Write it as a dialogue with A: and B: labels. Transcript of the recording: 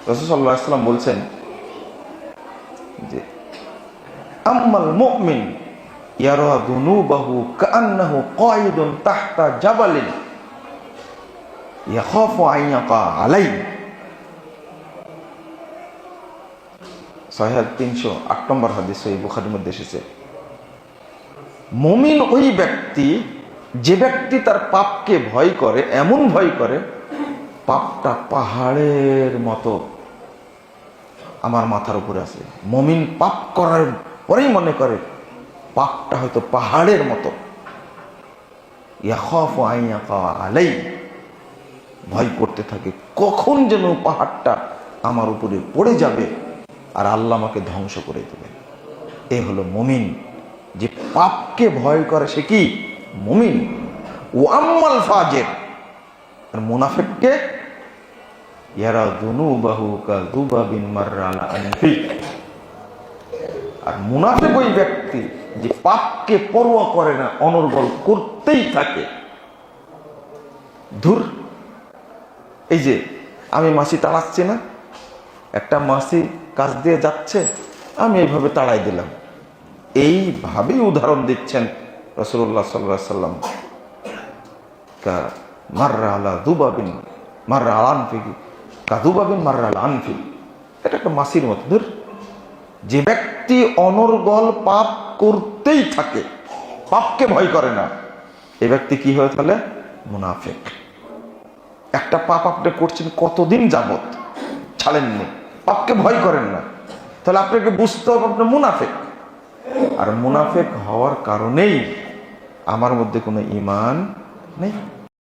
A: রাসূল সাল্লাল্লাহু আলাইহি ওয়াসাল্লাম বলছেন যে আম্মাল মুমিন ইয়ারা দুনুবাহু কাআন্নাহু কায়িদুন তাহতা জাবালিন ইয়াখাফু আন ইয়াকা আলাইহি। সহিহ 308 নম্বর হাদিস, সহিহ বুখারীর মধ্যে এসেছে। মুমিন ওই ব্যক্তি যে ব্যক্তি তার পাপকে ভয় করে, এমন ভয় করে পাপটা পাহাড়ের মতো আমার মাথার উপরে আছে। মুমিন পাপ করার পরেই মনে করে পাপটা হয়তো পাহাড়ের মতো। ইয়াখাফু আন ইয়াকা আলাইহি, ভয় করতে থাকে কখন যেন পাহাড়টা আমার উপরে পড়ে যাবে আর আল্লাহ আমাকে ধ্বংস করে দেবে। এ হলো মুমিন, যে পাপকে ভয় করে সে কি মুমিন। ও আম্মাল ফাজির, আর মুনাফিককে ইয়ারা দুনুবাহু কাযুবাবিন মাররা আলা আনফি, আর মুনাফিক ওই ব্যক্তি যে পাপকে পরোয়া করে না, অনর্গল করতেই থাকে। ধুর, এই যে আমি মাছি তাড়াচ্ছি না, একটা মাছি কাছ দিয়ে যাচ্ছে, আমি এইভাবে তাড়াই দিলাম। এইভাবেই উদাহরণ দিচ্ছেন রাসূলুল্লাহ সাল্লাল্লাহু আলাইহি ওয়াসাল্লাম। মাররা আলা দুবাবিন মাররা আলা আনফি, কাযুবাবিন মাররা আলা আনফি, এটা একটা মাছির মতো। ধুর, যে ব্যক্তি অনর্গল পাপ করতেই থাকে, পাপকে ভয় করে না, এই ব্যক্তি কি হয়ে তাহলে মুনাফিক। একটা পাপ আপনি করছেন কতদিন যাবত, ছাড়েননি, পাপকে ভয় করেন না, তাহলে আপনাকে বুঝতে হবে আপনি মুনাফিক। আর মুনাফিক হওয়ার কারণেই আমার মধ্যে কোনো ঈমান নেই।